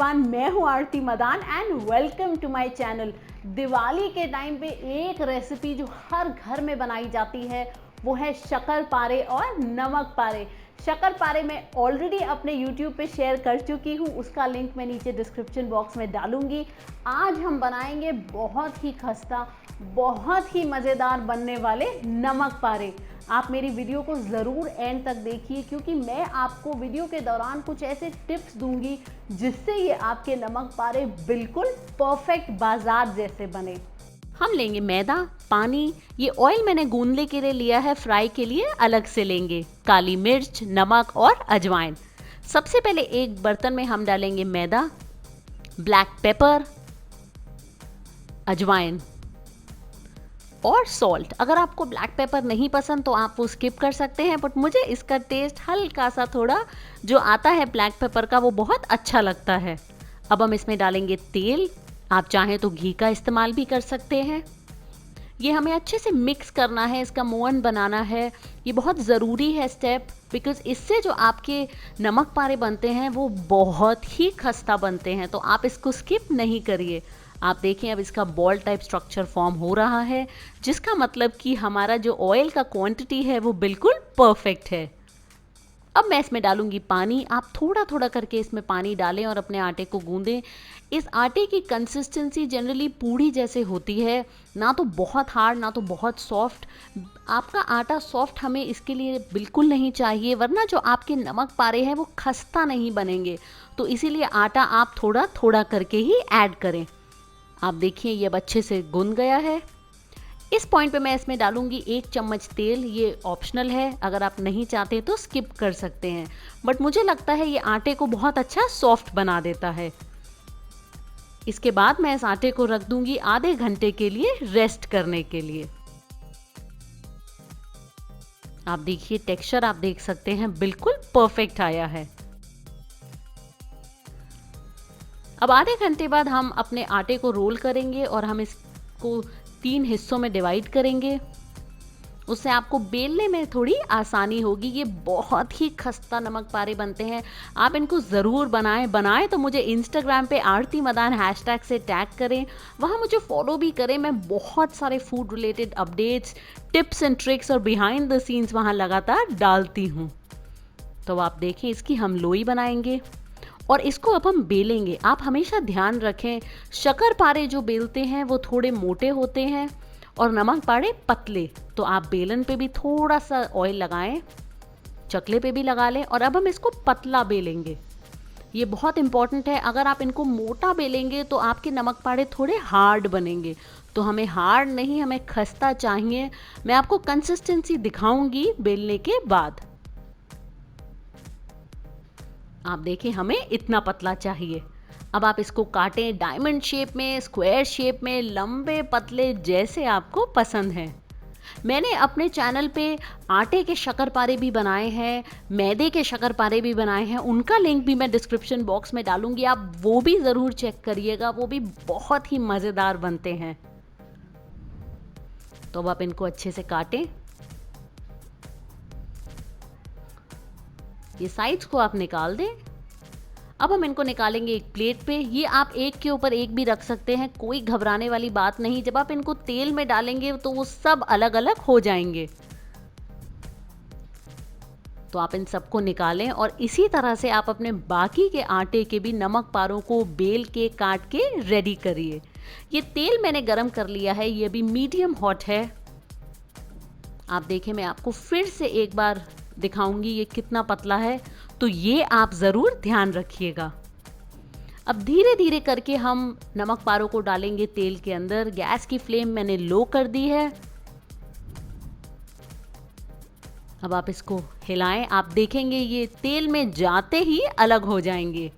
Everyone, मैं हूँ Aarti Madan and welcome to my channel. Diwali के टाइम पे एक रेसिपी जो हर घर में बनाई जाती है वो है शक्कर पारे और नमक पारे। शक्कर पारे मैं ऑलरेडी अपने YouTube पे शेयर कर चुकी हूँ, उसका लिंक मैं नीचे डिस्क्रिप्शन बॉक्स में डालूंगी। आज हम बनाएंगे बहुत ही खस्ता, बहुत ही मज़ेदार बनने वाले नमक पारे। आप मेरी वीडियो को ज़रूर एंड तक देखिए क्योंकि मैं आपको वीडियो के दौरान कुछ ऐसे टिप्स दूंगी जिससे ये आपके नमक पारे बिल्कुल परफेक्ट बाजार जैसे बने। हम लेंगे मैदा, पानी, ये ऑयल मैंने गूंदने के लिए लिया है, फ्राई के लिए अलग से लेंगे, काली मिर्च, नमक और अजवाइन। सबसे पहले एक बर्तन में हम डालेंगे मैदा, ब्लैक पेपर, अजवाइन और सॉल्ट। अगर आपको ब्लैक पेपर नहीं पसंद तो आप वो स्किप कर सकते हैं, बट मुझे इसका टेस्ट हल्का सा थोड़ा जो आता है ब्लैक पेपर का वो बहुत अच्छा लगता है। अब हम इसमें डालेंगे तेल, आप चाहें तो घी का इस्तेमाल भी कर सकते हैं। ये हमें अच्छे से मिक्स करना है, इसका मोहन बनाना है। ये बहुत ज़रूरी है स्टेप, बिकॉज इससे जो आपके नमक पारे बनते हैं वो बहुत ही खस्ता बनते हैं, तो आप इसको स्किप नहीं करिए। आप देखें अब इसका बॉल टाइप स्ट्रक्चर फॉर्म हो रहा है, जिसका मतलब कि हमारा जो ऑयल का क्वांटिटी है वो बिल्कुल परफेक्ट है। अब मैं इसमें डालूंगी पानी। आप थोड़ा थोड़ा करके इसमें पानी डालें और अपने आटे को गूंदें। इस आटे की कंसिस्टेंसी जनरली पूड़ी जैसे होती है, ना तो बहुत हार्ड ना तो बहुत सॉफ्ट। आपका आटा सॉफ्ट हमें इसके लिए बिल्कुल नहीं चाहिए, वरना जो आपके नमक पारे हैं वो खस्ता नहीं बनेंगे। तो इसीलिए आटा आप थोड़ा थोड़ा करके ही ऐड करें। आप देखिए ये अब अच्छे से गूंद गया है। इस पॉइंट पे मैं इसमें डालूंगी 1 चम्मच तेल। ये ऑप्शनल है, अगर आप नहीं चाहते तो स्किप कर सकते हैं, बट मुझे लगता है ये आटे को बहुत अच्छा सॉफ्ट बना देता है। इसके बाद मैं इस आटे को रख दूंगी आधे घंटे के लिए रेस्ट करने के लिए। आप देखिए टेक्सचर आप देख सकते हैं बिल्कुल परफेक्ट आया है। अब आधे घंटे बाद हम अपने आटे को रोल करेंगे और हम इसको 3 हिस्सों में डिवाइड करेंगे। उससे आपको बेलने में थोड़ी आसानी होगी। ये बहुत ही खस्ता नमक पारे बनते हैं, आप इनको ज़रूर बनाएं तो मुझे इंस्टाग्राम पे आरती मदान हैशटैग से टैग करें, वहाँ मुझे फॉलो भी करें। मैं बहुत सारे food related updates, tips and tricks और बिहाइंड द सीन्स वहाँ लगातार डालती हूँ। तो आप देखें इसकी हम लोई बनाएंगे और इसको अब हम बेलेंगे। आप हमेशा ध्यान रखें, शक्कर पारे जो बेलते हैं वो थोड़े मोटे होते हैं और नमक पारे पतले। तो आप बेलन पे भी थोड़ा सा ऑयल लगाएं, चकले पे भी लगा लें और अब हम इसको पतला बेलेंगे। ये बहुत इंपॉर्टेंट है, अगर आप इनको मोटा बेलेंगे तो आपके नमक पारे थोड़े हार्ड बनेंगे। तो हमें हार्ड नहीं, हमें खस्ता चाहिए। मैं आपको कंसिस्टेंसी दिखाऊंगी बेलने के बाद। आप देखें हमें इतना पतला चाहिए। अब आप इसको काटें डायमंड शेप में, स्क्वायर शेप में, लंबे पतले, जैसे आपको पसंद है। मैंने अपने चैनल पे आटे के शक्कर पारे भी बनाए हैं, मैदे के शक्कर पारे भी बनाए हैं, उनका लिंक भी मैं डिस्क्रिप्शन बॉक्स में डालूंगी, आप वो भी ज़रूर चेक करिएगा, वो भी बहुत ही मज़ेदार बनते हैं। तो अब आप इनको अच्छे से काटें। ये साइड्स को आप निकाल दें। अब हम इनको निकालेंगे एक प्लेट पे। ये आप एक के ऊपर एक भी रख सकते हैं, कोई घबराने वाली बात नहीं। जब आप इनको तेल में डालेंगे तो वो सब अलग अलग हो जाएंगे। तो आप इन सबको निकालें और इसी तरह से आप अपने बाकी के आटे के भी नमक पारों को बेल के काट के रेडी करिए। ये तेल मैंने गरम कर लिया है, ये भी मीडियम हॉट है। आप देखें मैं आपको फिर से एक बार दिखाऊंगी ये कितना पतला है, तो ये आप ज़रूर ध्यान रखिएगा। अब धीरे धीरे करके हम नमक पारों को डालेंगे तेल के अंदर। गैस की फ्लेम मैंने लो कर दी है। अब आप इसको हिलाएं, आप देखेंगे ये तेल में जाते ही अलग हो जाएंगे।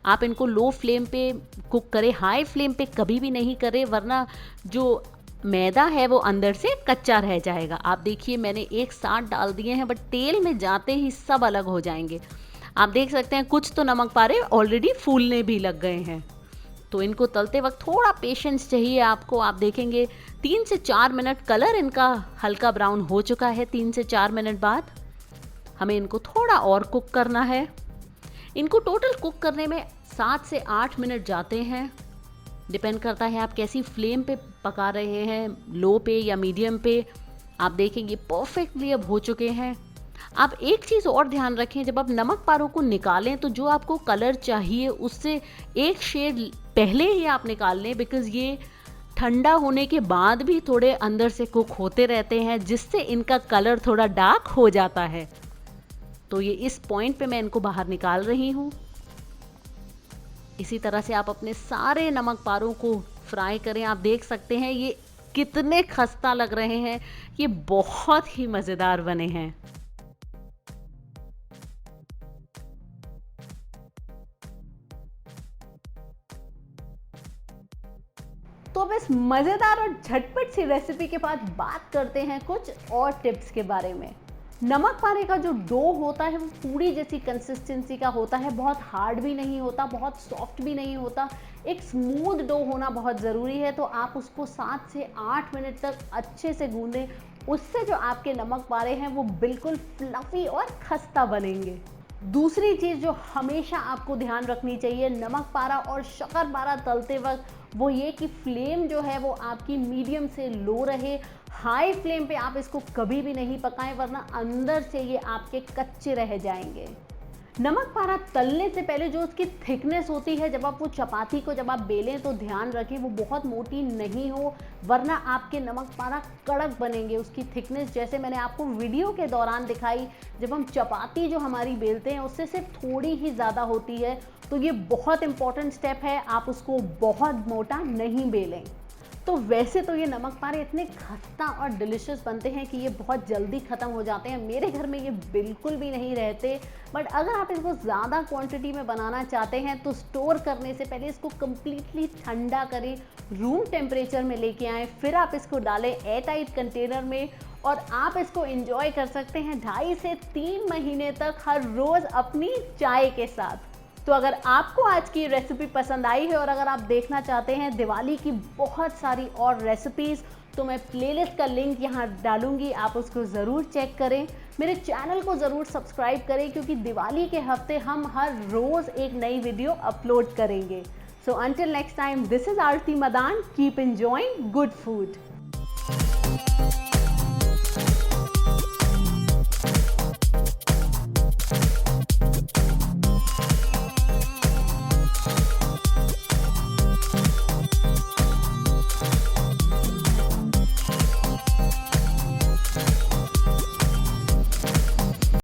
आप इनको लो फ्लेम पे कुक करें, हाई फ्लेम पे कभी भी नहीं करें, वरना जो मैदा है वो अंदर से कच्चा रह जाएगा। आप देखिए मैंने एक साथ डाल दिए हैं, बट तेल में जाते ही सब अलग हो जाएंगे। आप देख सकते हैं कुछ तो नमक पारे ऑलरेडी फूलने भी लग गए हैं। तो इनको तलते वक्त थोड़ा पेशेंस चाहिए आपको। आप देखेंगे 3 से 4 मिनट कलर इनका हल्का ब्राउन हो चुका है। 3 से 4 मिनट बाद हमें इनको थोड़ा और कुक करना है। इनको टोटल कुक करने में 7 से 8 मिनट जाते हैं, डिपेंड करता है आप कैसी फ्लेम पे पका रहे हैं, लो पे या मीडियम पे। आप देखेंगे परफेक्टली अब हो चुके हैं। आप एक चीज़ और ध्यान रखें, जब आप नमक पारों को निकालें तो जो आपको कलर चाहिए उससे एक शेड पहले ही आप निकाल लें, बिकॉज़ ये ठंडा होने के बाद भी थोड़े अंदर से कुक होते रहते हैं, जिससे इनका कलर थोड़ा डार्क हो जाता है। तो ये इस पॉइंट पे मैं इनको बाहर निकाल रही हूँ। इसी तरह से आप अपने सारे नमक पारों को फ्राई करें। आप देख सकते हैं ये कितने खस्ता लग रहे हैं, ये बहुत ही मज़ेदार बने हैं। तो अब इस मज़ेदार और झटपट सी रेसिपी के बाद बात करते हैं कुछ और टिप्स के बारे में। नमक पारे का जो डो होता है वो पूरी जैसी कंसिस्टेंसी का होता है, बहुत हार्ड भी नहीं होता, बहुत सॉफ्ट भी नहीं होता। एक स्मूथ डो होना बहुत ज़रूरी है, तो आप उसको 7 से 8 मिनट तक अच्छे से गूंदें। उससे जो आपके नमक पारे हैं वो बिल्कुल फ्लफ़ी और खस्ता बनेंगे। दूसरी चीज़ जो हमेशा आपको ध्यान रखनी चाहिए नमक पारा और शक्कर पारा तलते वक्त, वो ये कि फ्लेम जो है वो आपकी मीडियम से लो रहे। हाई फ्लेम पे आप इसको कभी भी नहीं पकाएं, वरना अंदर से ये आपके कच्चे रह जाएंगे। नमक पारा तलने से पहले जो उसकी थिकनेस होती है, जब आप वो चपाती को जब आप बेलें तो ध्यान रखें वो बहुत मोटी नहीं हो, वरना आपके नमक पारा कड़क बनेंगे। उसकी थिकनेस जैसे मैंने आपको वीडियो के दौरान दिखाई, जब हम चपाती जो हमारी बेलते हैं उससे सिर्फ थोड़ी ही ज़्यादा होती है। तो ये बहुत इंपॉर्टेंट स्टेप है, आप उसको बहुत मोटा नहीं बेलें। तो वैसे तो ये नमक पारे इतने खस्ता और डिलिशियस बनते हैं कि ये बहुत जल्दी ख़त्म हो जाते हैं। मेरे घर में ये बिल्कुल भी नहीं रहते, बट अगर आप इसको ज़्यादा क्वांटिटी में बनाना चाहते हैं तो स्टोर करने से पहले इसको कम्प्लीटली ठंडा करें, रूम टेम्परेचर में लेके आएँ, फिर आप इसको डालें एयर टाइट कंटेनर में और आप इसको एंजॉय कर सकते हैं 2.5 से 3 महीने तक हर रोज़ अपनी चाय के साथ। तो अगर आपको आज की रेसिपी पसंद आई है और अगर आप देखना चाहते हैं दिवाली की बहुत सारी और रेसिपीज़, तो मैं प्लेलिस्ट का लिंक यहाँ डालूंगी, आप उसको ज़रूर चेक करें। मेरे चैनल को ज़रूर सब्सक्राइब करें, क्योंकि दिवाली के हफ्ते हम हर रोज़ एक नई वीडियो अपलोड करेंगे। So until next time, this is Aarti Madan, keep enjoying good food.